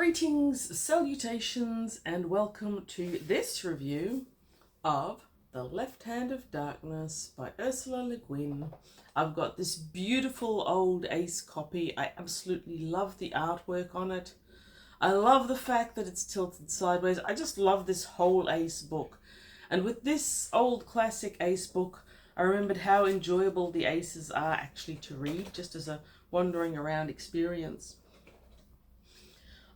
Greetings, salutations, and welcome to this review of The Left Hand of Darkness by Ursula LeGuin. I've got this beautiful old ace copy. I absolutely love the artwork on it. I love the fact that it's tilted sideways. I just love this whole ace book. And with this old classic ace book, I remembered how enjoyable the aces are actually to read, just as a wandering around experience.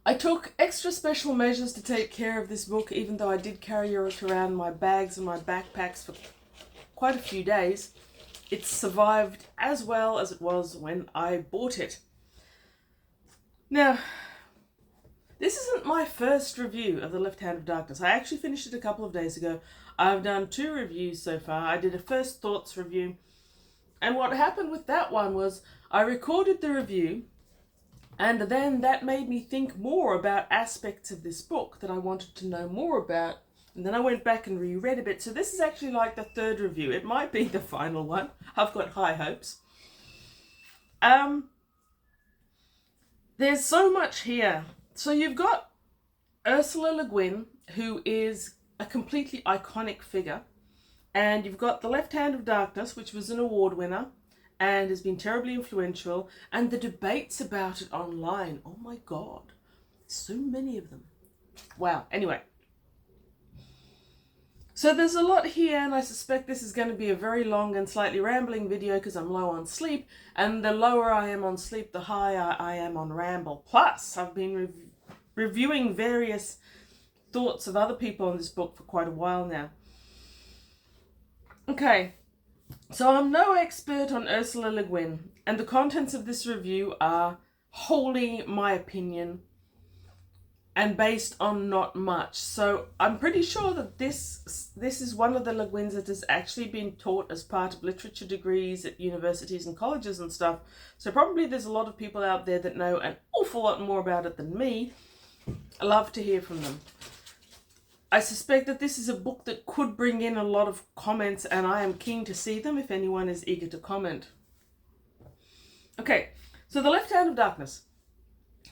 I took extra special measures to take care of this book, even though I did carry it around my bags and my backpacks for quite a few days. It survived as well as it was when I bought it. Now, this isn't my first review of The Left Hand of Darkness. I actually finished it a couple of days ago. I've done 2 reviews so far. I did a first thoughts review. And what happened with that one was I recorded the review, and then that made me think more about aspects of this book that I wanted to know more about. And then I went back and reread a bit. So this is actually like the 3rd review. It might be the final one. I've got high hopes. There's so much here. So you've got Ursula Le Guin, who is a completely iconic figure. And you've got The Left Hand of Darkness, which was an award winner and has been terribly influential, and the debates about it online. Oh my God, so many of them. Wow. Anyway, so there's a lot here, and I suspect this is going to be a very long and slightly rambling video because I'm low on sleep, and the lower I am on sleep, the higher I am on ramble. Plus, I've been reviewing various thoughts of other people on this book for quite a while now. Okay. So I'm no expert on Ursula Le Guin, and the contents of this review are wholly my opinion and based on not much. So I'm pretty sure that this is one of the Le Guins that has actually been taught as part of literature degrees at universities and colleges and stuff. So probably there's a lot of people out there that know an awful lot more about it than me. I love to hear from them. I suspect that this is a book that could bring in a lot of comments, and I am keen to see them if anyone is eager to comment. Okay, so The Left Hand of Darkness.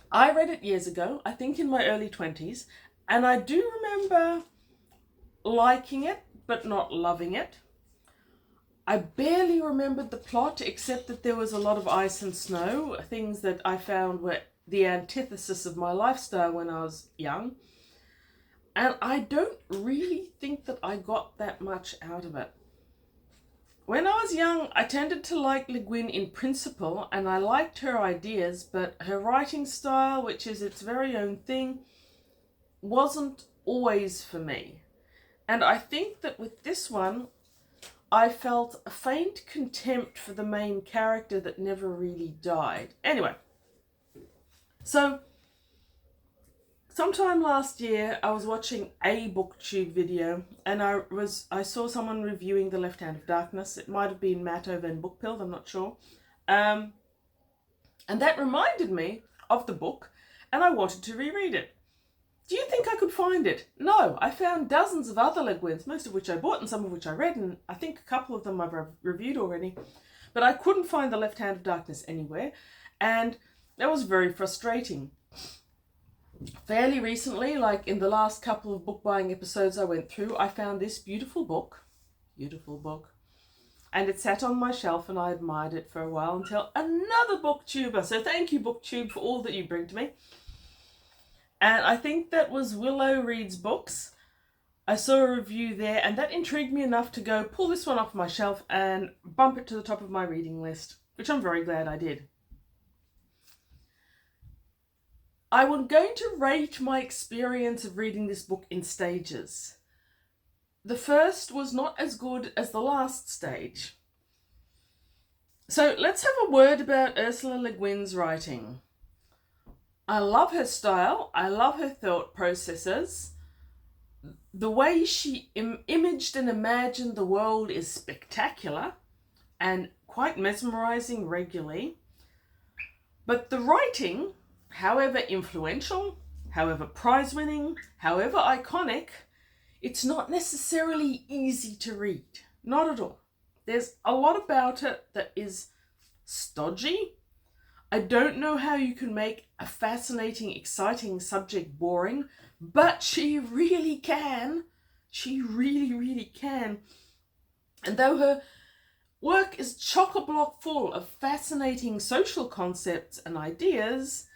I read it years ago, I think in my early 20s, and I do remember liking it, but not loving it. I barely remembered the plot, except that there was a lot of ice and snow, things that I found were the antithesis of my lifestyle when I was young. And I don't really think that I got that much out of it. When I was young, I tended to like Le Guin in principle, and I liked her ideas, but her writing style, which is its very own thing, wasn't always for me. And I think that with this one, I felt a faint contempt for the main character that never really died. Anyway, so sometime last year, I was watching a booktube video, and I saw someone reviewing The Left Hand of Darkness. It might have been Matt over in Bookpilled, I'm not sure. And that reminded me of the book, and I wanted to reread it. Do you think I could find it? No, I found dozens of other Le Guins, most of which I bought and some of which I read, and I think a couple of them I've reviewed already. But I couldn't find The Left Hand of Darkness anywhere, and that was very frustrating. Fairly recently, like in the last couple of book buying episodes I went through, I found this beautiful book, and it sat on my shelf and I admired it for a while until another booktuber, so thank you booktube for all that you bring to me, and I think that was Willow Reads Books. I saw a review there, and that intrigued me enough to go pull this one off my shelf and bump it to the top of my reading list, which I'm very glad I did. I'm going to rate my experience of reading this book in stages. The first was not as good as the last stage. So let's have a word about Ursula Le Guin's writing. I love her style. I love her thought processes. The way she imaged and imagined the world is spectacular and quite mesmerizing regularly. But the writing, however influential, however prize-winning, however iconic, it's not necessarily easy to read. Not at all. There's a lot about it that is stodgy. I don't know how you can make a fascinating, exciting subject boring, but she really can. She really, really can. And though her work is chock-a-block full of fascinating social concepts and ideas,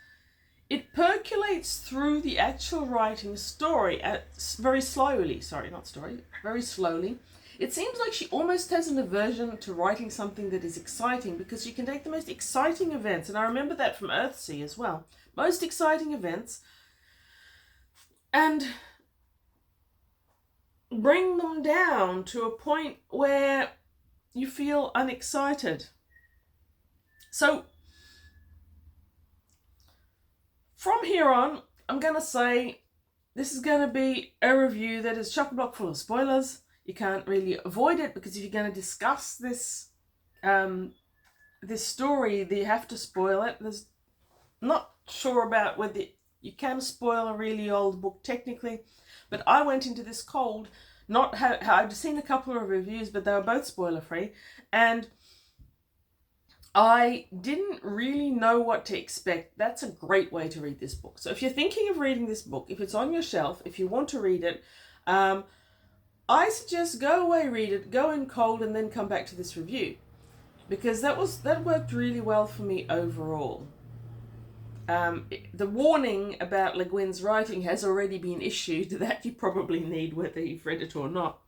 it percolates through the actual writing story very slowly. Very slowly. It seems like she almost has an aversion to writing something that is exciting, because she can take the most exciting events, and I remember that from Earthsea as well, most exciting events, and bring them down to a point where you feel unexcited. So from here on, I'm going to say this is going to be a review that is chock-a-block full of spoilers. You can't really avoid it, because if you're going to discuss this this story, you have to spoil it. There's not sure about whether you can spoil a really old book technically, but I went into this cold. I've seen a couple of reviews, but they were both spoiler free, and I didn't really know what to expect. That's a great way to read this book. So if you're thinking of reading this book, if it's on your shelf, if you want to read it, I suggest go away, read it, go in cold, and then come back to this review, because that worked really well for me overall. The warning about LeGuin's writing has already been issued, that you probably need whether you've read it or not.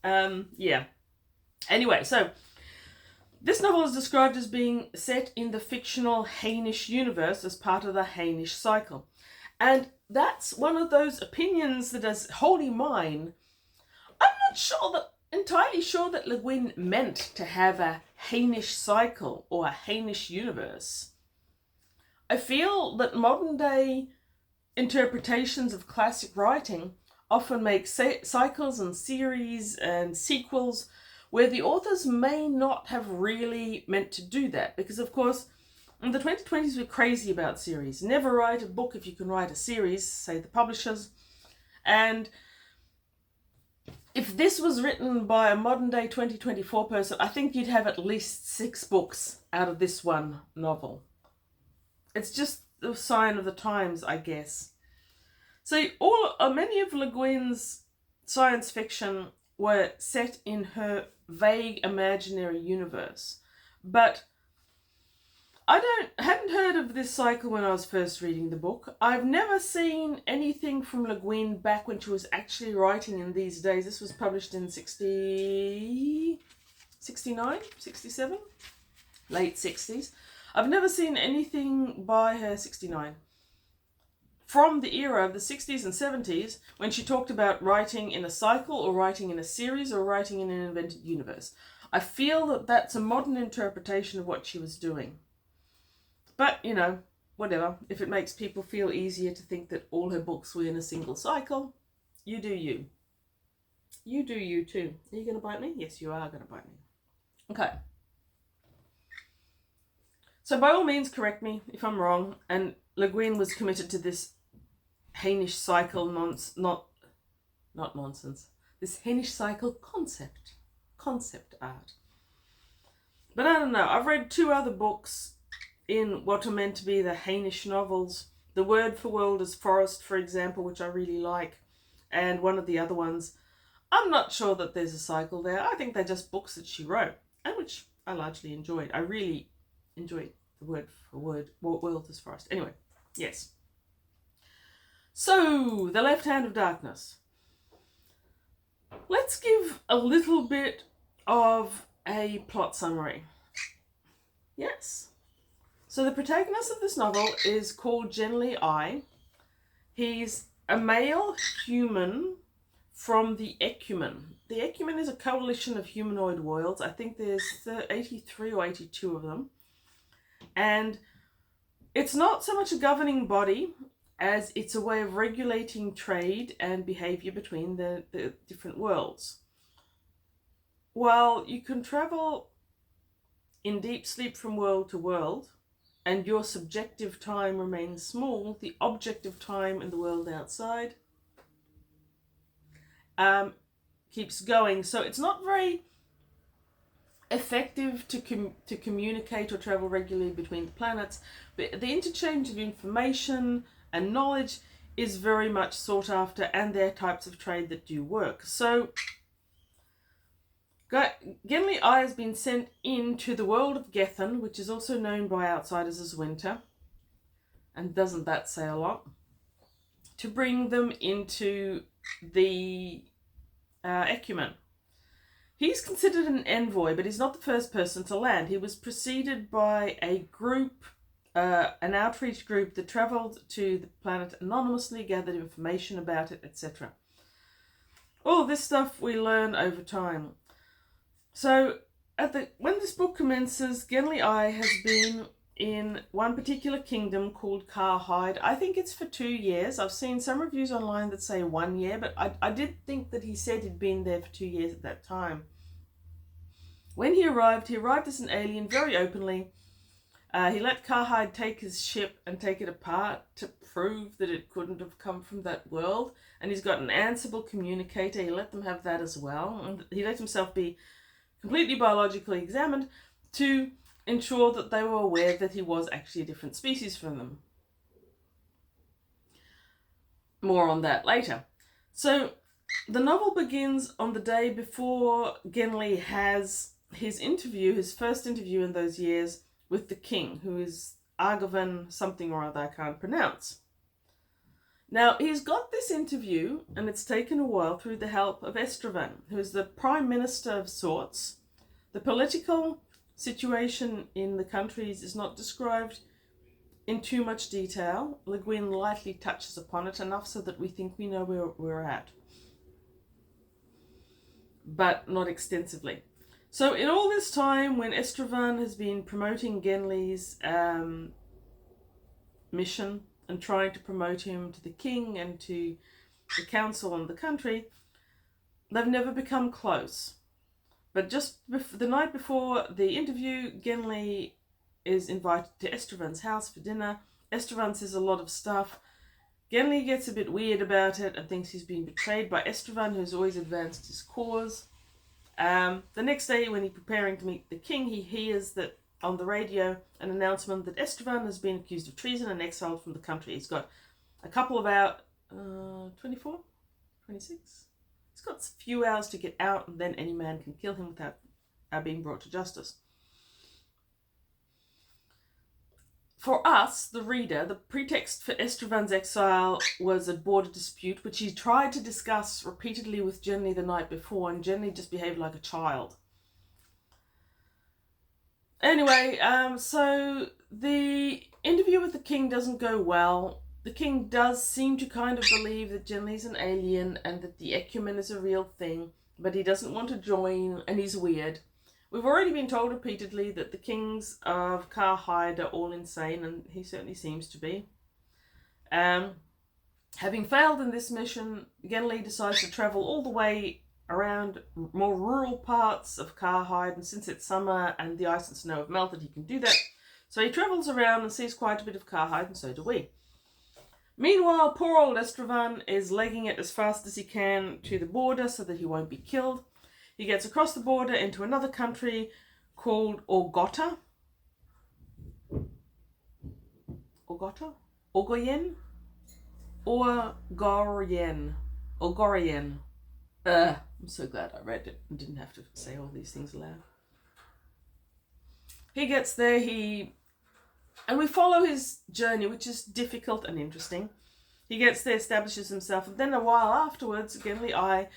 Yeah. Anyway, so this novel is described as being set in the fictional Hainish universe as part of the Hainish cycle. And that's one of those opinions that is wholly mine. I'm not entirely sure that LeGuin meant to have a Hainish cycle or a Hainish universe. I feel that modern day interpretations of classic writing often make cycles and series and sequels where the authors may not have really meant to do that, because of course in the 2020s we're crazy about series. Never write a book if you can write a series, say the publishers. And if this was written by a modern day 2024 person, I think you'd have at least 6 books out of this one novel. It's just a sign of the times, I guess. So many of Le Guin's science fiction were set in her vague imaginary universe. But I hadn't heard of this cycle when I was first reading the book. I've never seen anything from Le Guin back when she was actually writing in these days. This was published in 69, 67, late 60s. I've never seen anything by her 69. From the era of the 60s and 70s, when she talked about writing in a cycle or writing in a series or writing in an invented universe. I feel that that's a modern interpretation of what she was doing. But, whatever. If it makes people feel easier to think that all her books were in a single cycle, you do you. You do you too. Are you going to bite me? Yes, you are going to bite me. Okay. So by all means, correct me if I'm wrong. And Le Guin was committed to this Hainish cycle not nonsense. This Hainish cycle concept art. But I don't know. I've read 2 other books in what are meant to be the Hainish novels. The Word for World is Forest, for example, which I really like. And one of the other ones, I'm not sure that there's a cycle there. I think they're just books that she wrote, and which I largely enjoyed. I really enjoyed the Word for World is Forest. Anyway, yes. So, The Left Hand of Darkness. Let's give a little bit of a plot summary. Yes. So the protagonist of this novel is called generally I. He's a male human from the Ecumen. The Ecumen is a coalition of humanoid worlds. I think there's 83 or 82 of them. And it's not so much a governing body as it's a way of regulating trade and behavior between the different worlds. While you can travel in deep sleep from world to world, and your subjective time remains small, the objective time in the world outside keeps going. So it's not very effective to communicate or travel regularly between the planets. But the interchange of information and knowledge is very much sought after, and there are types of trade that do work. So Genli I has been sent into the world of Gethen, which is also known by outsiders as winter, and doesn't that say a lot, to bring them into the Ecumen. He's considered an envoy, but he's not the first person to land. He was preceded by a group, an outreach group that travelled to the planet anonymously, gathered information about it, etc. All this stuff we learn over time. So, when this book commences, Genli I has been in one particular kingdom called Karhide. I think it's for 2 years. I've seen some reviews online that say 1 year, but I did think that he said he'd been there for 2 years at that time. When he arrived as an alien very openly. He let Karhide take his ship and take it apart to prove that it couldn't have come from that world. And he's got an Ansible communicator. He let them have that as well. And he let himself be completely biologically examined to ensure that they were aware that he was actually a different species from them. More on that later. So the novel begins on the day before Genli has his first interview in those years with the king, who is Argovan something or other I can't pronounce. Now, he's got this interview, and it's taken a while, through the help of Estravan, who is the prime minister of sorts. The political situation in the countries is not described in too much detail. LeGuin lightly touches upon it, enough so that we think we know where we're at, but not extensively. So in all this time, when Estravan has been promoting Genli's mission and trying to promote him to the king and to the council and the country, they've never become close. But just the night before the interview, Genli is invited to Estravan's house for dinner. Estravan says a lot of stuff. Genli gets a bit weird about it and thinks he's been betrayed by Estravan, who's always advanced his cause. The next day, when he's preparing to meet the king, he hears that on the radio an announcement that Estravan has been accused of treason and exiled from the country. He's got a couple of hours, 24, 26. He's got a few hours to get out, and then any man can kill him without being brought to justice. For us, the reader, the pretext for Estravan's exile was a border dispute, which he tried to discuss repeatedly with Genli the night before, and Genli just behaved like a child. Anyway, so the interview with the king doesn't go well. The king does seem to kind of believe that Genli's an alien and that the Ecumen is a real thing, but he doesn't want to join, and he's weird. We've already been told repeatedly that the kings of Karhide are all insane, and he certainly seems to be. Having failed in this mission, Genli decides to travel all the way around more rural parts of Karhide, and since it's summer and the ice and snow have melted, he can do that. So he travels around and sees quite a bit of Karhide, and so do we. Meanwhile, poor old Estravan is legging it as fast as he can to the border so that he won't be killed. He gets across the border into another country called Orgota. Orgoyen? Orgorien. I'm so glad I read it and didn't have to say all these things aloud. He gets there, and we follow his journey, which is difficult and interesting. He gets there, establishes himself, and then a while afterwards, Genli I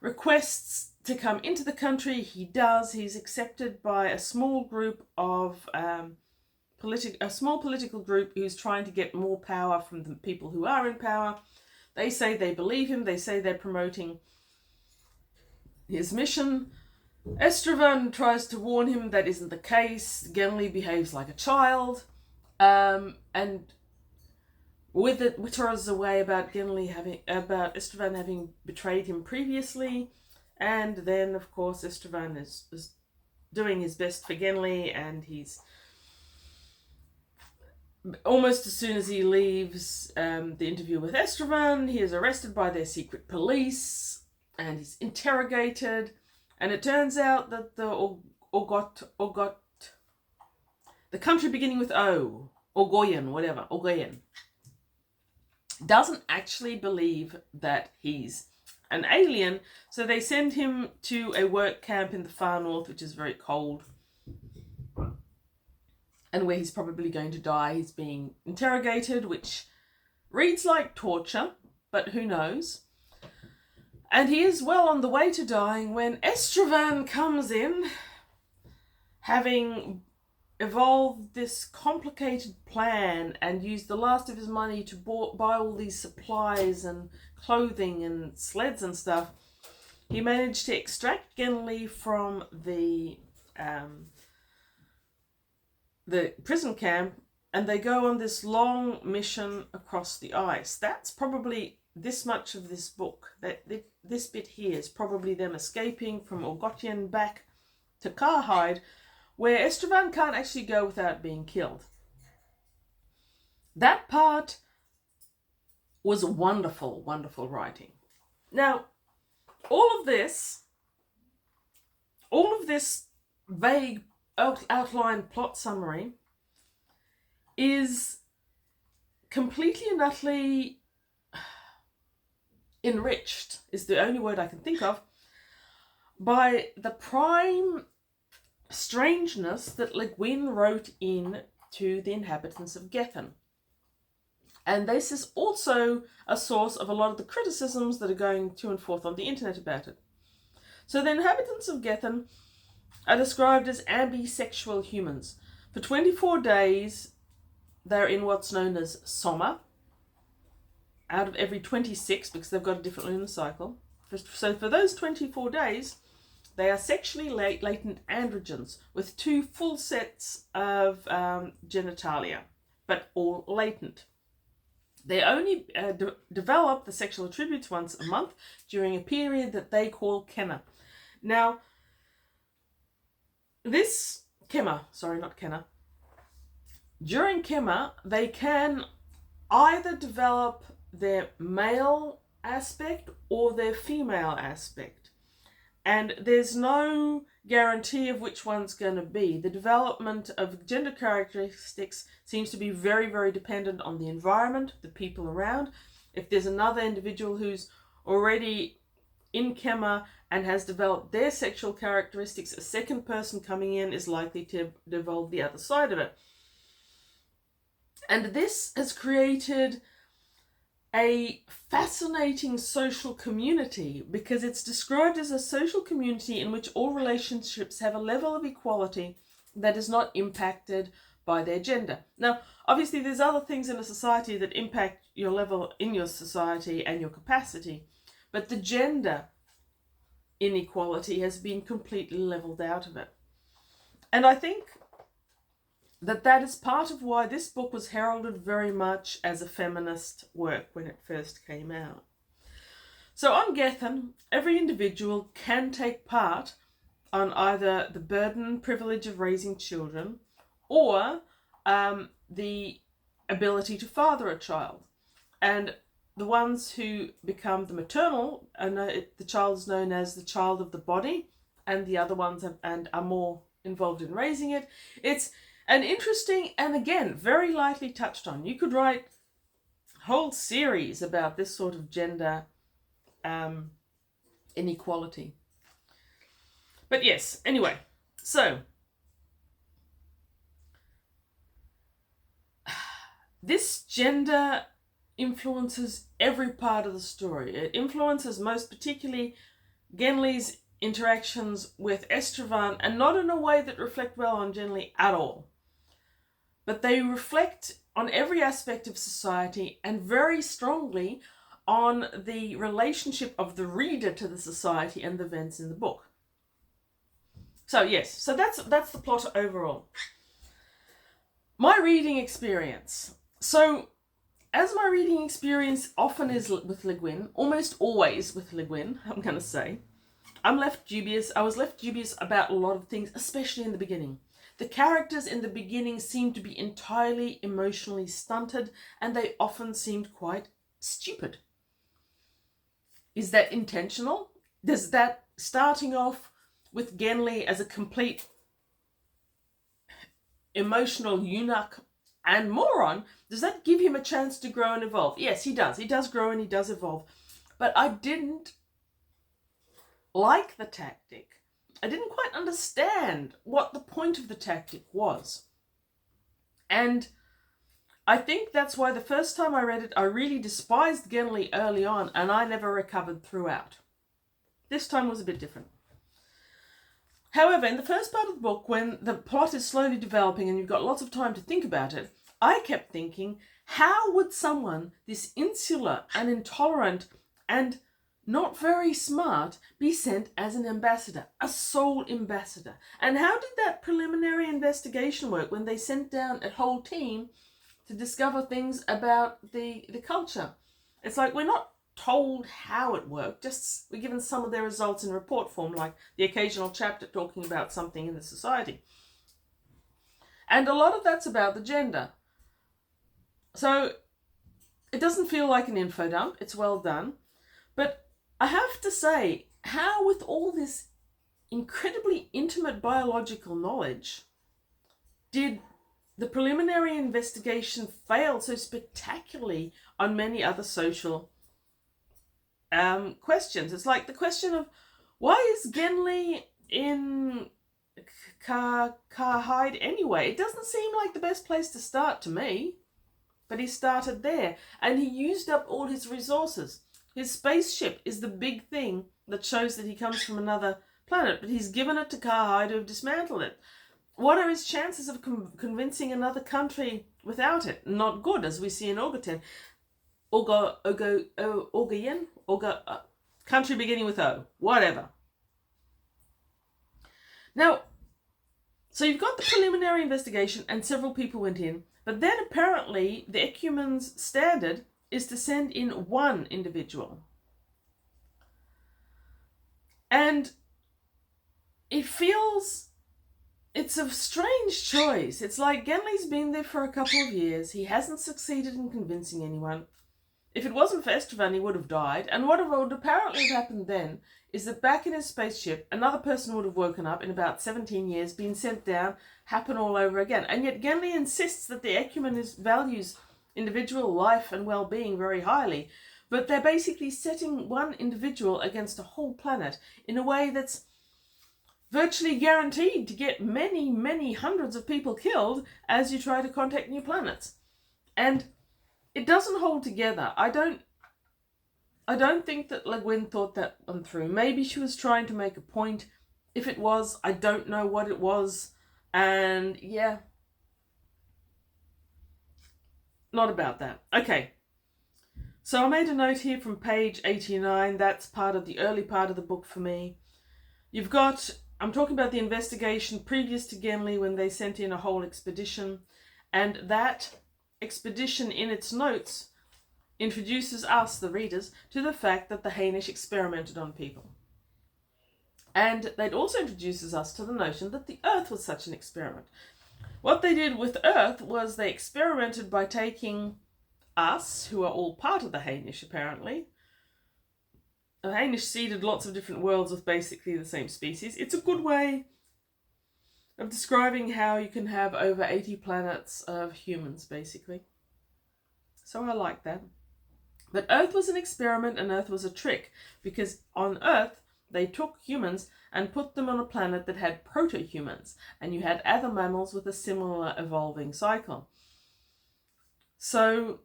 requests to come into the country. He does. He's accepted by a small group of a small political group who's trying to get more power from the people who are in power. They say they believe him. They say they're promoting his mission. Estravan tries to warn him that isn't the case. Genli behaves like a child, and witters away about Estravan having betrayed him previously. And then, of course, Estravan is doing his best for Genli, and he's almost as soon as he leaves the interview with Estravan, he is arrested by their secret police, and he's interrogated. And it turns out that the the country beginning with O, Orgoyan, whatever, Orgoyan, doesn't actually believe that he's an alien, so they send him to a work camp in the far north, which is very cold, and where he's probably going to die. He's being interrogated, which reads like torture, but who knows. And he is well on the way to dying when Estravan comes in, having evolved this complicated plan and used the last of his money to buy all these supplies and clothing and sleds and stuff. He managed to extract Genly from the prison camp, and they go on this long mission across the ice. That's probably this much of this book. This bit here is probably them escaping from Orgotian back to Karhide, where Estravan can't actually go without being killed. That part was wonderful, wonderful writing. Now, all of this vague outline plot summary is completely and utterly enriched, is the only word I can think of, by the prime strangeness that LeGuin wrote in to the inhabitants of Gethin. And this is also a source of a lot of the criticisms that are going to and forth on the internet about it. So the inhabitants of Gethin are described as ambisexual humans. For 24 days, they're in what's known as soma, out of every 26, because they've got a different lunar cycle. So for those 24 days, they are sexually latent androgens with 2 full sets of genitalia, but all latent. They only develop the sexual attributes once a month during a period that they call Kenna. Now, this Kema, sorry, not Kenna. During Kema, they can either develop their male aspect or their female aspect. And there's no guarantee of which one's going to be. The development of gender characteristics seems to be very, very dependent on the environment, the people around. If there's another individual who's already in Kema and has developed their sexual characteristics, a second person coming in is likely to develop the other side of it. And this has created a fascinating social community, because it's described as a social community in which all relationships have a level of equality that is not impacted by their gender. Now, obviously there's other things in a society that impact your level in your society and your capacity, but the gender inequality has been completely leveled out of it. And I think that is part of why this book was heralded very much as a feminist work when it first came out. So on Gethin, every individual can take part on either the burden and privilege of raising children or the ability to father a child. And the ones who become the maternal, the child is known as the child of the body, and the other ones are more involved in raising it. It's an interesting, and again, very lightly touched on. You could write a whole series about this sort of gender inequality. But yes, anyway, so this gender influences every part of the story. It influences most particularly Genly's interactions with Estravan, and not in a way that reflect well on Genly at all. But they reflect on every aspect of society and very strongly on the relationship of the reader to the society and the events in the book. So yes, so that's the plot overall. My reading experience. So, as my reading experience often is with LeGuin, almost always with LeGuin, I'm going to say, I was left dubious about a lot of things, especially in the beginning. The characters in the beginning seemed to be entirely emotionally stunted, and they often seemed quite stupid. Is that intentional? Does that starting off with Genly as a complete emotional eunuch and moron, does that give him a chance to grow and evolve? Yes, he does. He does grow and he does evolve. But I didn't like the tactic. I didn't quite understand what the point of the tactic was. And I think that's why the first time I read it, I really despised Genly early on, and I never recovered throughout. This time was a bit different. However, in the first part of the book, when the plot is slowly developing and you've got lots of time to think about it, I kept thinking, how would someone this insular and intolerant and not very smart be sent as an ambassador, a sole ambassador? And how did that preliminary investigation work when they sent down a whole team to discover things about the culture? It's like we're not told how it worked, just we're given some of their results in report form, like the occasional chapter talking about something in the society. And a lot of that's about the gender. So it doesn't feel like an info dump, it's well done. But I have to say, how with all this incredibly intimate biological knowledge did the preliminary investigation fail so spectacularly on many other social questions? It's like the question of, why is Genly in Karhide anyway? It doesn't seem like the best place to start to me, but he started there and he used up all his resources. His spaceship is the big thing that shows that he comes from another planet, but he's given it to Karhide to have dismantled it. What are his chances of convincing another country without it? Not good, as we see in Ogaten. Country beginning with O, whatever. Now, so you've got the preliminary investigation and several people went in, but then apparently the Ecumen's standard is to send in one individual. And it's a strange choice. It's like Genly's been there for a couple of years. He hasn't succeeded in convincing anyone. If it wasn't for Estevan, he would have died. And what would apparently have happened then is that back in his spaceship, another person would have woken up in about 17 years, been sent down, happen all over again. And yet Genly insists that the Ecumen values individual life and well-being very highly. But they're basically setting one individual against a whole planet in a way that's virtually guaranteed to get many, many hundreds of people killed as you try to contact new planets. And it doesn't hold together. I don't think that LeGuin thought that one through. Maybe she was trying to make a point. If it was, I don't know what it was. And yeah, not about that. Okay. So I made a note here from page 89. That's part of the early part of the book for me. I'm talking about the investigation previous to Genly when they sent in a whole expedition. And that expedition in its notes introduces us, the readers, to the fact that the Hainish experimented on people. And it also introduces us to the notion that the Earth was such an experiment. What they did with Earth was they experimented by taking us, who are all part of the Hainish apparently. The Hainish seeded lots of different worlds with basically the same species. It's a good way of describing how you can have over 80 planets of humans, basically. So I like that. But Earth was an experiment and Earth was a trick, because on Earth they took humans and put them on a planet that had proto-humans, and you had other mammals with a similar evolving cycle. So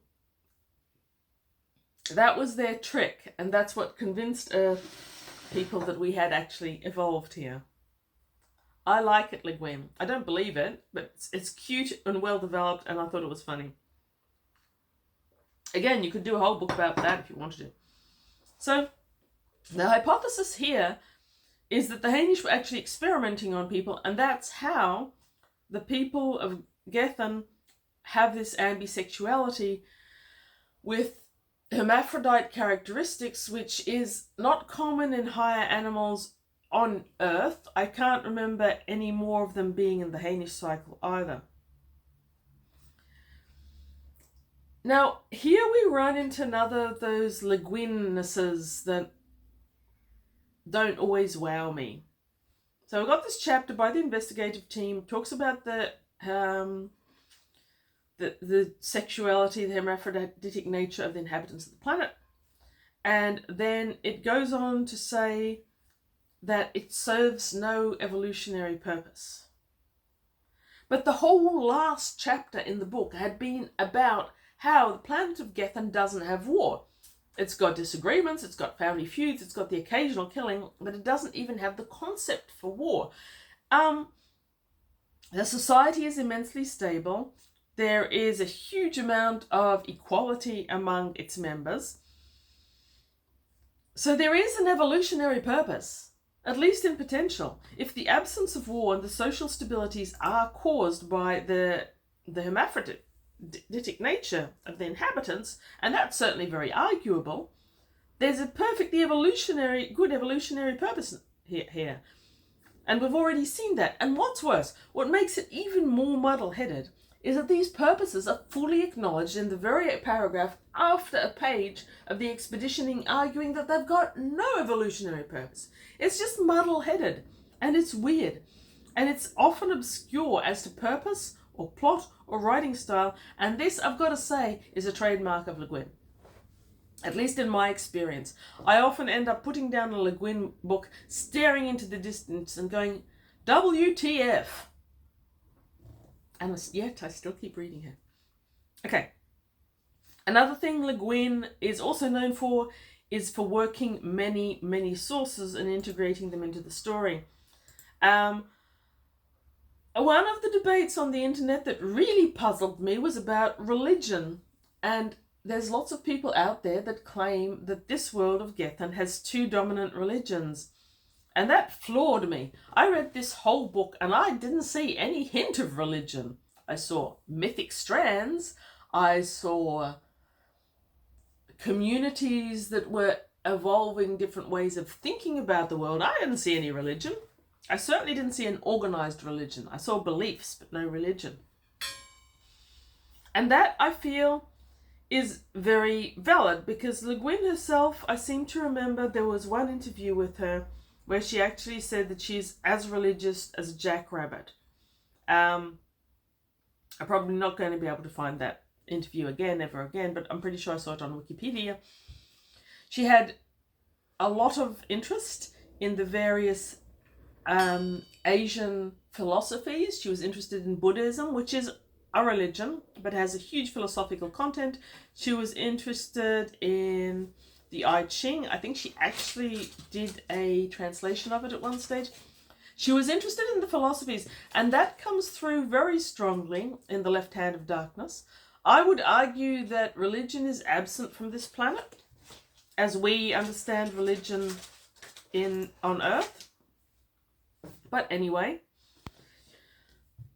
that was their trick, and that's what convinced Earth people that we had actually evolved here. I like it, LeGuin. I don't believe it, but it's cute and well developed, and I thought it was funny. Again, you could do a whole book about that if you wanted to. So, the hypothesis here is that the Hainish were actually experimenting on people, and that's how the people of Gethen have this ambisexuality with hermaphrodite characteristics, which is not common in higher animals on Earth. I can't remember any more of them being in the Hainish cycle either. Now, here we run into another of those LeGuinnesses that don't always wow me. So we've got this chapter by the investigative team, talks about the the sexuality, the hermaphroditic nature of the inhabitants of the planet. And then it goes on to say that it serves no evolutionary purpose. But the whole last chapter in the book had been about how the planet of Gethin doesn't have war. It's got disagreements, it's got family feuds, it's got the occasional killing, but it doesn't even have the concept for war. The society is immensely stable. There is a huge amount of equality among its members. So there is an evolutionary purpose, at least in potential. If the absence of war and the social stabilities are caused by the hermaphroditic nature of the inhabitants, and that's certainly very arguable, there's a perfectly good evolutionary purpose here. And we've already seen that. And what's worse, what makes it even more muddle-headed is that these purposes are fully acknowledged in the very paragraph after a page of the expeditioning arguing that they've got no evolutionary purpose. It's just muddle-headed, and it's weird, and it's often obscure as to purpose or plot or writing style, and this, I've got to say, is a trademark of LeGuin. At least in my experience. I often end up putting down a LeGuin book, staring into the distance and going, WTF? And yet I still keep reading her. Okay. Another thing LeGuin is also known for is for working many, many sources and integrating them into the story. One of the debates on the internet that really puzzled me was about religion. And there's lots of people out there that claim that this world of Gethin has two dominant religions. And that floored me. I read this whole book and I didn't see any hint of religion. I saw mythic strands. I saw communities that were evolving different ways of thinking about the world. I didn't see any religion. I certainly didn't see an organized religion. I saw beliefs, but no religion. And that, I feel, is very valid, because LeGuin herself, I seem to remember there was one interview with her where she actually said that she's as religious as a jackrabbit. I'm probably not going to be able to find that interview ever again, but I'm pretty sure I saw it on Wikipedia. She had a lot of interest in the various Asian philosophies. She was interested in Buddhism, which is a religion, but has a huge philosophical content. She was interested in the I Ching. I think she actually did a translation of it at one stage. She was interested in the philosophies, and that comes through very strongly in The Left Hand of Darkness. I would argue that religion is absent from this planet, as we understand religion on Earth. But anyway,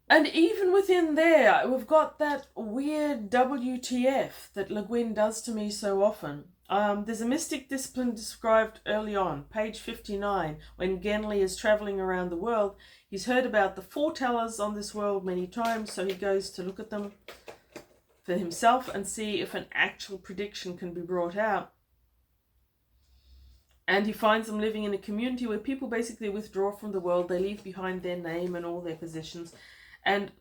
and even within there, we've got that weird WTF that LeGuin does to me so often. There's a mystic discipline described early on, page 59, when Genli is travelling around the world. He's heard about the foretellers on this world many times, so he goes to look at them for himself and see if an actual prediction can be brought out. And he finds them living in a community where people basically withdraw from the world. They leave behind their name and all their possessions. And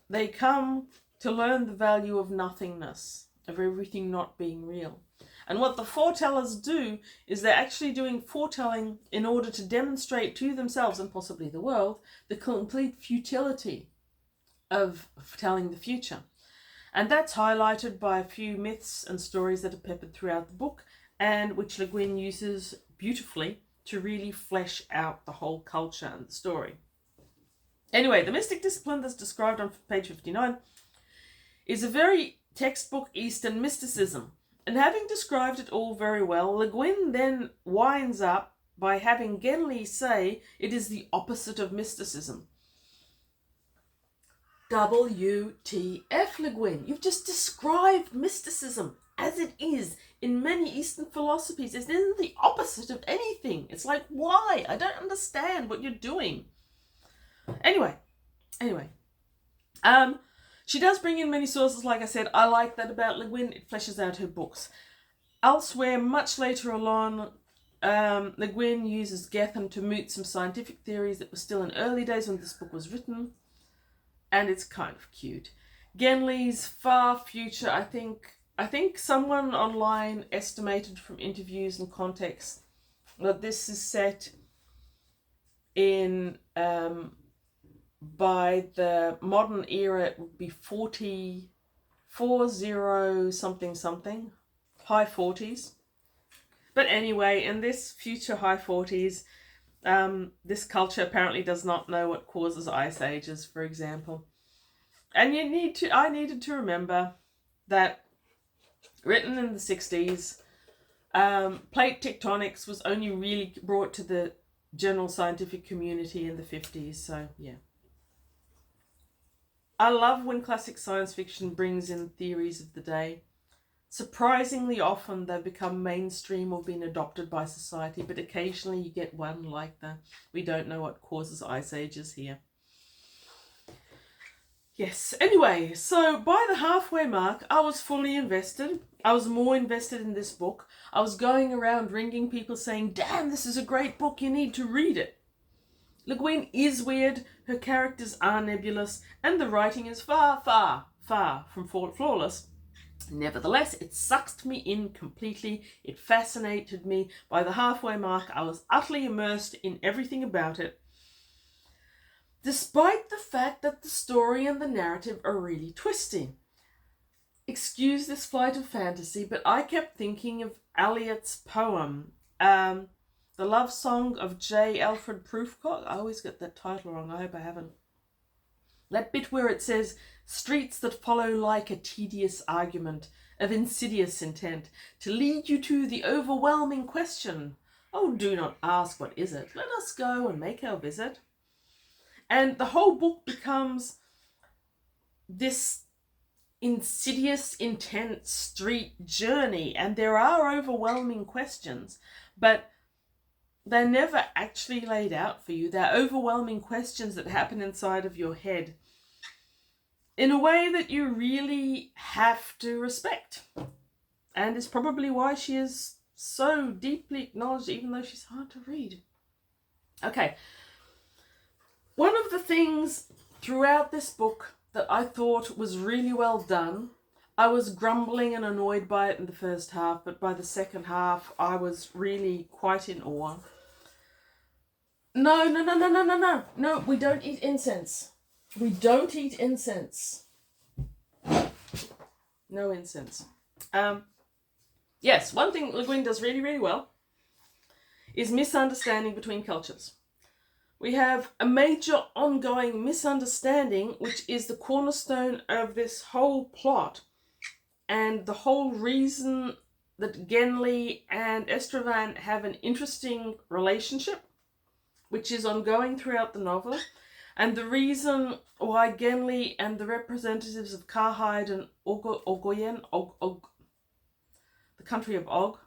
they come to learn the value of nothingness, of everything not being real. And what the foretellers do is they're actually doing foretelling in order to demonstrate to themselves and possibly the world the complete futility of telling the future. And that's highlighted by a few myths and stories that are peppered throughout the book, and which LeGuin uses beautifully to really flesh out the whole culture and the story. Anyway, the mystic discipline that's described on page 59 is a very textbook Eastern mysticism. And having described it all very well, LeGuin then winds up by having Genli say it is the opposite of mysticism. WTF, LeGuin. You've just described mysticism as it is in many Eastern philosophies. It isn't the opposite of anything. It's like, why? I don't understand what you're doing. Anyway. She does bring in many sources, like I said. I like that about LeGuin. It fleshes out her books. Elsewhere, much later on, LeGuin uses Gethin to moot some scientific theories that were still in early days when this book was written. and it's kind of cute. Genli's far future, I think someone online estimated from interviews and context that this is set in by the modern era it would be 40 something something, high 40s. But anyway, in this future high 40s, this culture apparently does not know what causes ice ages, for example. And I needed to remember that written in the 60s, plate tectonics was only really brought to the general scientific community in the 50s, so yeah. I love when classic science fiction brings in theories of the day. Surprisingly often they become mainstream or been adopted by society, but occasionally you get one like the we don't know what causes ice ages here. Yes, anyway, so by the halfway mark, I was fully invested. I was more invested in this book. I was going around ringing people saying, damn, this is a great book, you need to read it. LeGuin is weird, her characters are nebulous, and the writing is far, far, far from flawless. Nevertheless, it sucked me in completely. It fascinated me. By the halfway mark, I was utterly immersed in everything about it, despite the fact that the story and the narrative are really twisty. Excuse this flight of fantasy, but I kept thinking of Eliot's poem, The Love Song of J. Alfred Prufrock. I always get that title wrong. I hope I haven't. That bit where it says, streets that follow like a tedious argument of insidious intent to lead you to the overwhelming question. Oh, do not ask what is it. Let us go and make our visit. And the whole book becomes this insidious, intense street journey. And there are overwhelming questions, but they're never actually laid out for you. They're overwhelming questions that happen inside of your head in a way that you really have to respect. And it's probably why she is so deeply acknowledged, even though she's hard to read. Okay. One of the things throughout this book that I thought was really well done, I was grumbling and annoyed by it in the first half, but by the second half, I was really quite in awe. No, we don't eat incense. We don't eat incense. No incense. Yes, one thing LeGuin does really, really well is misunderstanding between cultures. We have a major ongoing misunderstanding, which is the cornerstone of this whole plot. And the whole reason that Genli and Estevan have an interesting relationship, which is ongoing throughout the novel. And the reason why Genli and the representatives of Karhide and Ogoyen, the country of Og,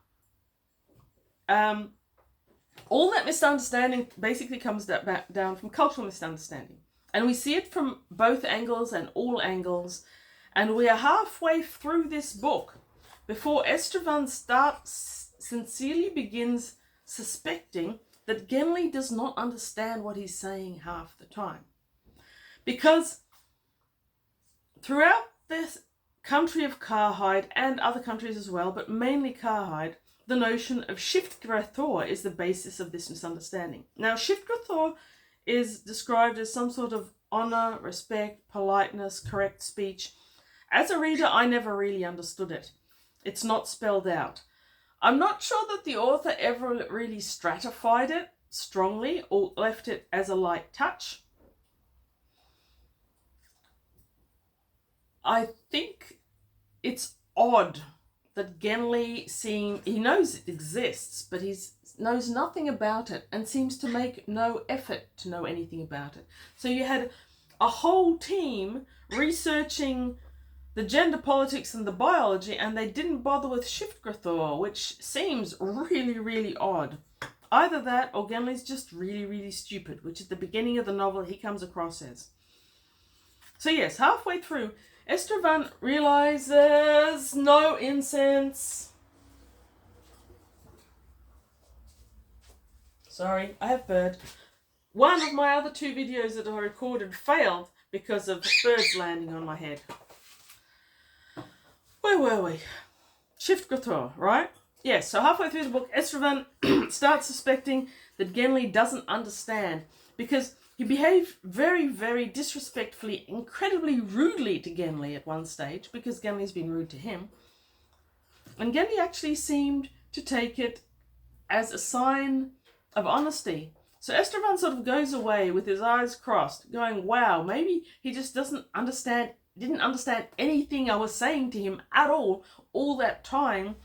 all that misunderstanding basically comes down from cultural misunderstanding. And we see it from both angles and all angles. And we are halfway through this book before Estevan sincerely begins suspecting that Genli does not understand what he's saying half the time. Because throughout this country of Karhide and other countries as well, but mainly Karhide, the notion of Shiftgrathor is the basis of this misunderstanding. Now, Shiftgrathor is described as some sort of honor, respect, politeness, correct speech. As a reader, I never really understood it. It's not spelled out. I'm not sure that the author ever really stratified it strongly or left it as a light touch. I think it's odd that Genli he knows it exists, but he knows nothing about it and seems to make no effort to know anything about it. So you had a whole team researching the gender politics and the biology, and they didn't bother with Shiftgrathor, which seems really, really odd. Either that or Genli's just really, really stupid, which at the beginning of the novel he comes across as. So yes, halfway through, Estevan realizes no incense. Sorry, I have bird. One of my other two videos that I recorded failed because of birds landing on my head. Where were we? Shift Gothor, right? Yes, so halfway through the book, Estravan starts suspecting that Genli doesn't understand because he behaved very, very disrespectfully, incredibly rudely to Genli at one stage because Genli's been rude to him. And Genli actually seemed to take it as a sign of honesty. So Estravan sort of goes away with his eyes crossed, going, wow, maybe he just didn't understand anything I was saying to him at all that time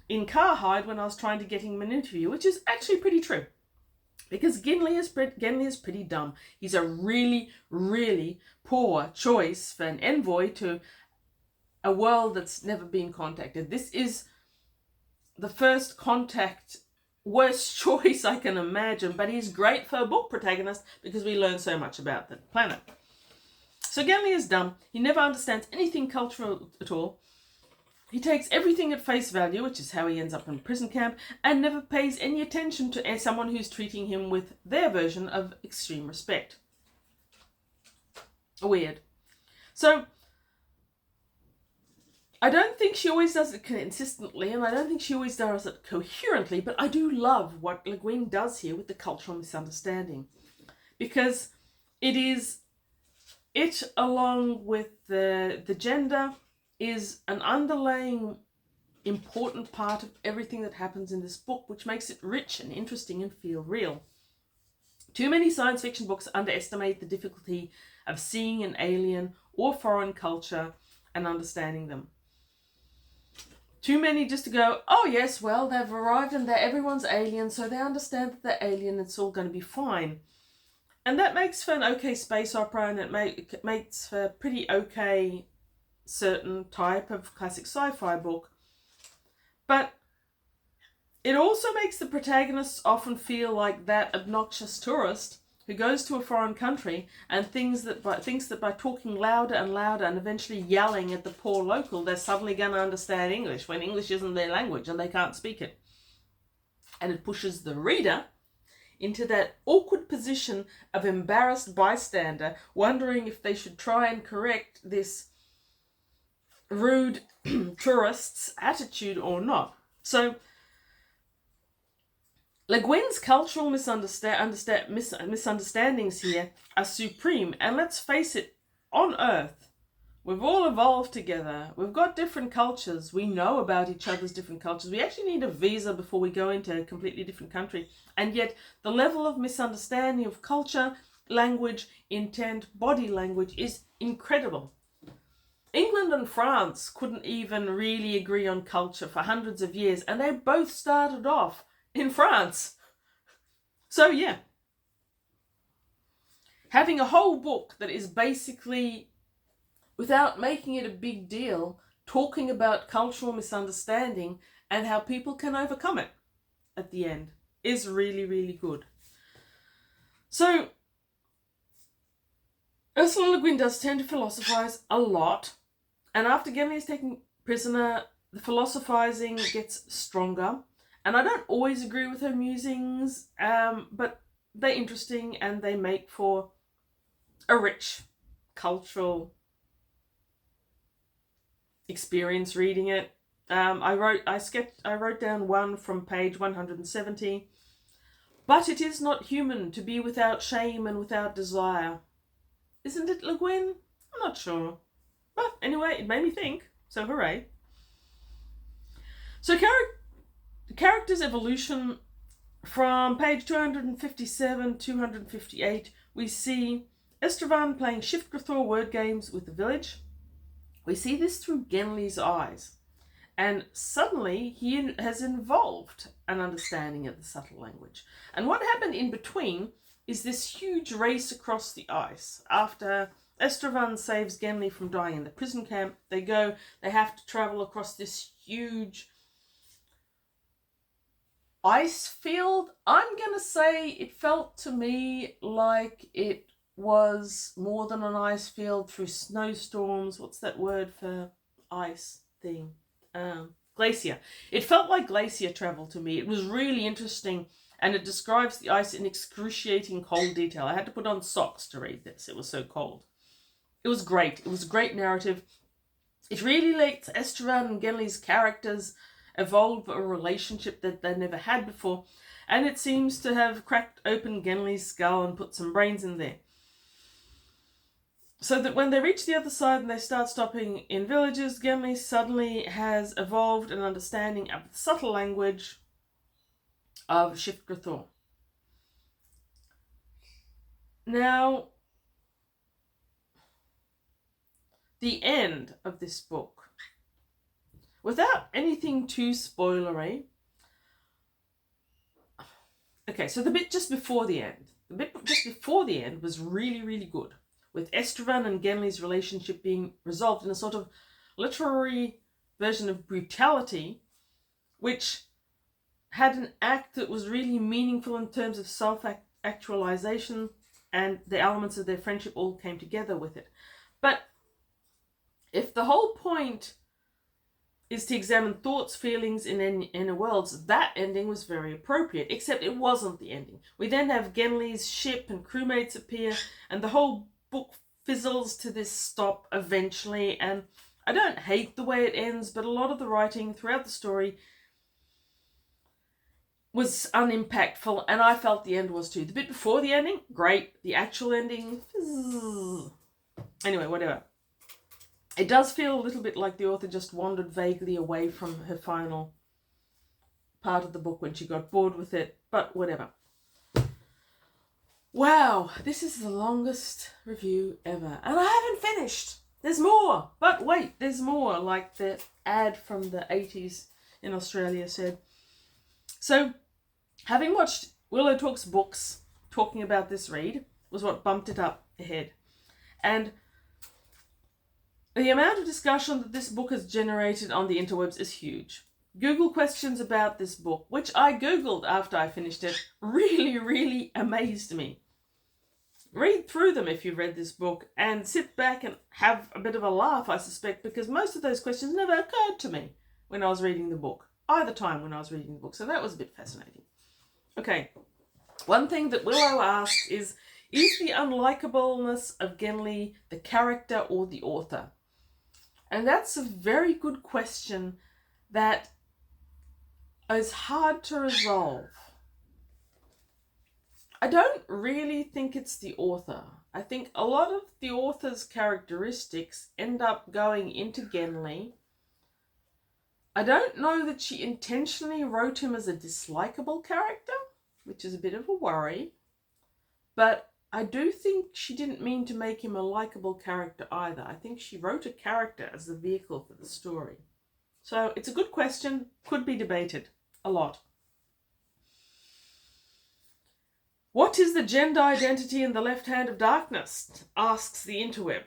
in Carhide when I was trying to get him an interview, which is actually pretty true. Because Genli is pretty dumb. He's a really, really poor choice for an envoy to a world that's never been contacted. This is the first contact, worst choice I can imagine, but he's great for a book protagonist because we learn so much about the planet. So Genli is dumb. He never understands anything cultural at all. He takes everything at face value, which is how he ends up in prison camp, and never pays any attention to someone who's treating him with their version of extreme respect. Weird. So, I don't think she always does it consistently, and I don't think she always does it coherently, but I do love what LeGuin does here with the cultural misunderstanding. Because it along with the gender, is an underlying important part of everything that happens in this book, which makes it rich and interesting and feel real. Too many science fiction books underestimate the difficulty of seeing an alien or foreign culture and understanding them. Too many just to go, oh yes, well, they've arrived and everyone's alien, so they understand that they're alien, it's all going to be fine. And that makes for an okay space opera, and it makes for a pretty okay certain type of classic sci-fi book. But it also makes the protagonists often feel like that obnoxious tourist who goes to a foreign country and thinks that by talking louder and louder and eventually yelling at the poor local, they're suddenly going to understand English when English isn't their language and they can't speak it. And it pushes the reader into that awkward position of embarrassed bystander, wondering if they should try and correct this rude tourist's attitude or not. So LeGuin's cultural misunderstandings here are supreme. And let's face it, on Earth, we've all evolved together. We've got different cultures. We know about each other's different cultures. We actually need a visa before we go into a completely different country. And yet the level of misunderstanding of culture, language, intent, body language is incredible. England and France couldn't even really agree on culture for hundreds of years, and they both started off in France. So yeah, having a whole book that is basically, without making it a big deal, talking about cultural misunderstanding and how people can overcome it at the end is really, really good. So Ursula Le Guin does tend to philosophize a lot. And after Genli is taken prisoner, the philosophizing gets stronger. And I don't always agree with her musings, but they're interesting and they make for a rich cultural experience reading it. I wrote down one from page 170. But it is not human to be without shame and without desire. Isn't it, Le Guin? I'm not sure. But anyway, it made me think, so hooray. So character's evolution from page 257, 258, we see Estravan playing Shift Gothor word games with the village. We see this through Genli's eyes. And suddenly he has involved an understanding of the subtle language. And what happened in between is this huge race across the ice. After Estravan saves Genli from dying in the prison camp, they have to travel across this huge ice field. I'm going to say it felt to me like it was more than an ice field through snowstorms. What's that word for ice thing? Glacier. It felt like glacier travel to me. It was really interesting, and it describes the ice in excruciating cold detail. I had to put on socks to read this. It was so cold. It was great. It was a great narrative. It really lets Estevan and Genly's characters evolve a relationship that they never had before. And it seems to have cracked open Genly's skull and put some brains in there. So that when they reach the other side and they start stopping in villages, Genly suddenly has evolved an understanding of the subtle language of Shift-Grathor. Now, the end of this book, without anything too spoilery. Okay, so the bit just before the end. The bit just before the end was really, really good, with Estevan and Genly's relationship being resolved in a sort of literary version of brutality, which had an act that was really meaningful in terms of self-actualization, and the elements of their friendship all came together with it. But if the whole point is to examine thoughts, feelings in inner worlds, that ending was very appropriate, except it wasn't the ending. We then have Genly's ship and crewmates appear, and the whole book fizzles to this stop eventually, and I don't hate the way it ends, but a lot of the writing throughout the story was unimpactful, and I felt the end was too. The bit before the ending, great. The actual ending, anyway, whatever. It does feel a little bit like the author just wandered vaguely away from her final part of the book when she got bored with it, but whatever. Wow, this is the longest review ever, and I haven't finished. There's more, but wait, there's more, like the ad from the 80s in Australia said. So, having watched Willow Talks Books talking about this read was what bumped it up ahead. And the amount of discussion that this book has generated on the interwebs is huge. Google questions about this book, which I Googled after I finished it, really, really amazed me. Read through them if you've read this book and sit back and have a bit of a laugh, I suspect, because most of those questions never occurred to me when I was reading the book, either time when I was reading the book. So that was a bit fascinating. Okay, one thing that Willow asked is the unlikableness of Genly the character or the author? And that's a very good question that is hard to resolve. I don't really think it's the author. I think a lot of the author's characteristics end up going into Genly. I don't know that she intentionally wrote him as a dislikable character, which is a bit of a worry. But I do think she didn't mean to make him a likable character either. I think she wrote a character as the vehicle for the story. So it's a good question, could be debated a lot. What is the gender identity in the Left Hand of Darkness? Asks the interweb.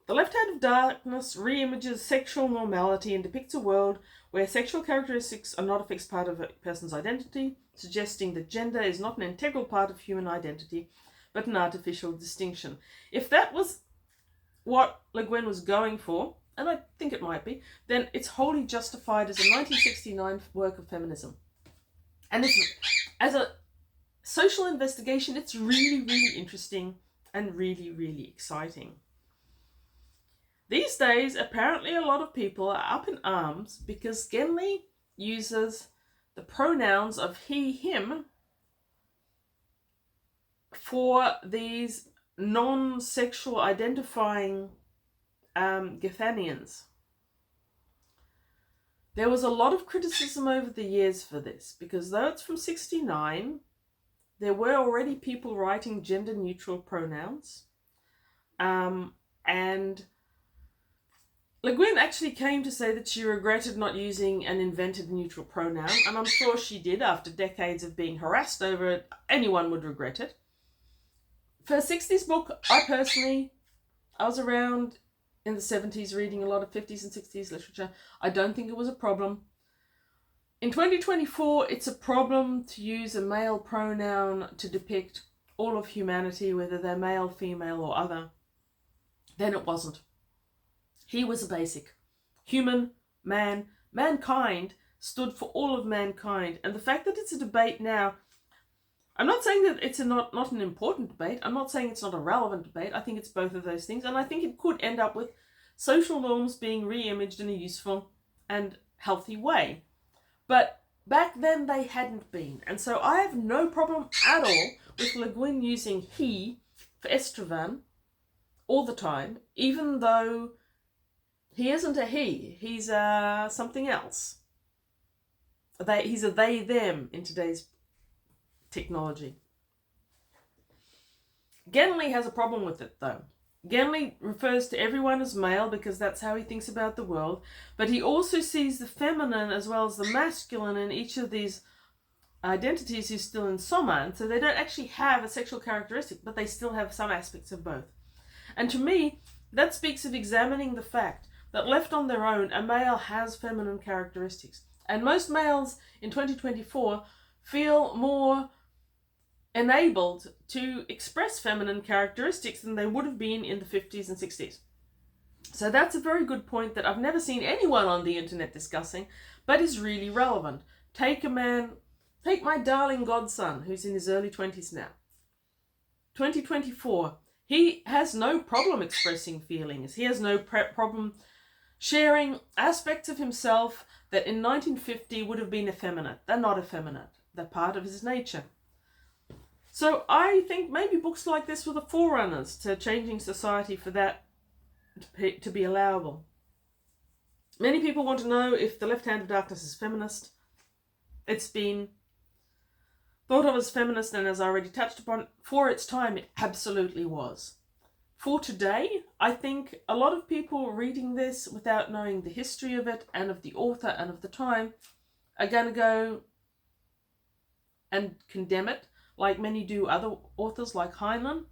The Left Hand of Darkness reimages sexual normality and depicts a world where sexual characteristics are not a fixed part of a person's identity, suggesting that gender is not an integral part of human identity, but an artificial distinction. If that was what LeGuin was going for, and I think it might be, then it's wholly justified as a 1969 work of feminism. And it's, as a social investigation, it's really, really interesting and really, really exciting. These days, apparently a lot of people are up in arms because Genly uses the pronouns of he, him for these non-sexual identifying Githanians. There was a lot of criticism over the years for this, because though it's from 1969, there were already people writing gender-neutral pronouns. And LeGuin actually came to say that she regretted not using an invented neutral pronoun, and I'm sure she did after decades of being harassed over it. Anyone would regret it. For a 60s book, I was around in the 70s reading a lot of 50s and 60s literature. I don't think it was a problem. In 2024, it's a problem to use a male pronoun to depict all of humanity, whether they're male, female, or other. Then it wasn't. He was a basic. Human, man, mankind stood for all of mankind. And the fact that it's a debate now, I'm not saying that it's not an important debate. I'm not saying it's not a relevant debate. I think it's both of those things. And I think it could end up with social norms being re-imaged in a useful and healthy way. But back then they hadn't been. And so I have no problem at all with LeGuin using he for Estrovan all the time, even though he isn't a he. He's something else. He's a they, them in today's technology. Genley has a problem with it, though. Genley refers to everyone as male because that's how he thinks about the world, but he also sees the feminine as well as the masculine in each of these identities who's still in soma, and so they don't actually have a sexual characteristic, but they still have some aspects of both. And to me, that speaks of examining the fact that left on their own, a male has feminine characteristics. And most males in 2024 feel more enabled to express feminine characteristics than they would have been in the 50s and 60s. So that's a very good point that I've never seen anyone on the internet discussing, but is really relevant. Take my darling godson, who's in his early 20s now. 2024, he has no problem expressing feelings. He has no problem sharing aspects of himself that in 1950 would have been effeminate. They're not effeminate. They're part of his nature. So I think maybe books like this were the forerunners to changing society for that to be allowable. Many people want to know if The Left Hand of Darkness is feminist. It's been thought of as feminist, and as I already touched upon, for its time it absolutely was. For today, I think a lot of people reading this without knowing the history of it and of the author and of the time are going to go and condemn it, like many do other authors like Heinlein,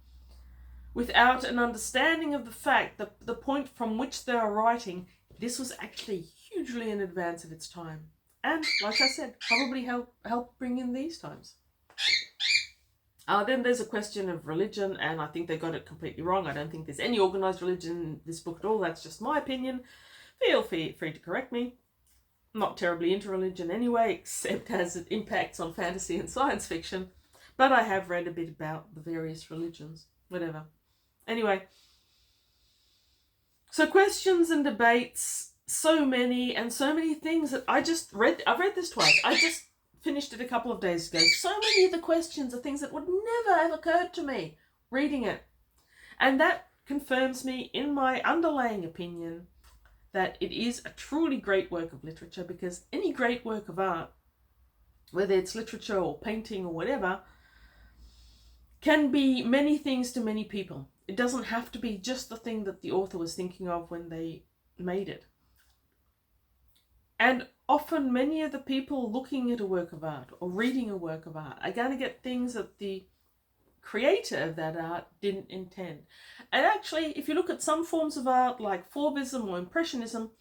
without an understanding of the fact that the point from which they are writing, this was actually hugely in advance of its time. And, like I said, probably help bring in these times. Then there's a question of religion, and I think they got it completely wrong. I don't think there's any organised religion in this book at all. That's just my opinion. Feel free to correct me. I'm not terribly into religion anyway, except as it impacts on fantasy and science fiction. But I have read a bit about the various religions. Whatever. Anyway. So questions and debates, so many things that I've read this twice. I just finished it a couple of days ago. So many of the questions are things that would never have occurred to me reading it. And that confirms me in my underlying opinion that it is a truly great work of literature, because any great work of art, whether it's literature or painting or whatever, can be many things to many people. It doesn't have to be just the thing that the author was thinking of when they made it. And often many of the people looking at a work of art or reading a work of art are going to get things that the creator of that art didn't intend. And actually, if you look at some forms of art like Fauvism or Impressionism,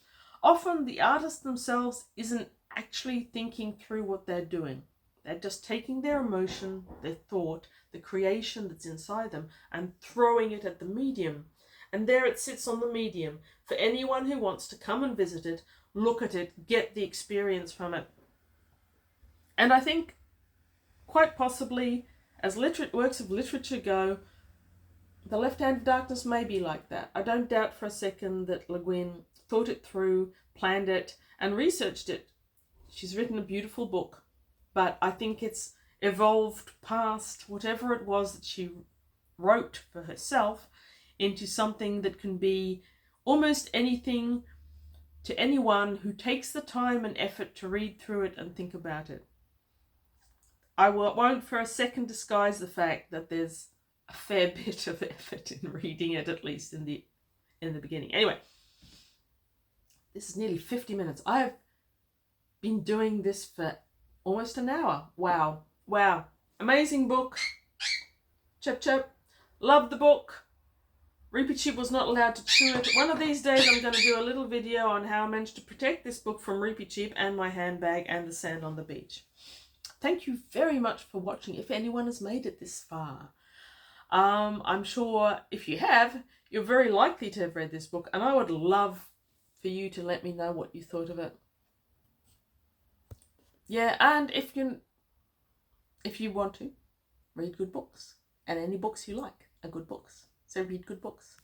often the artist themselves isn't actually thinking through what they're doing. They're just taking their emotion, their thought, the creation that's inside them, and throwing it at the medium. And there it sits on the medium for anyone who wants to come and visit it, look at it, get the experience from it. And I think quite possibly, as works of literature go, The Left Hand of Darkness may be like that. I don't doubt for a second that Le Guin thought it through, planned it, and researched it. She's written a beautiful book, but I think it's evolved past whatever it was that she wrote for herself into something that can be almost anything to anyone who takes the time and effort to read through it and think about it. I won't for a second disguise the fact that there's a fair bit of effort in reading it, at least in the beginning. Anyway, this is nearly 50 minutes. I have been doing this for almost an hour. Wow. Amazing book. Chip chip. Love the book. Reepicheep was not allowed to chew it. One of these days I'm going to do a little video on how I managed to protect this book from Reepicheep and my handbag and the sand on the beach. Thank you very much for watching, if anyone has made it this far. I'm sure if you have, you're very likely to have read this book, and I would love for you to let me know what you thought of it. Yeah, and if you want to, read good books. And any books you like are good books. So read good books.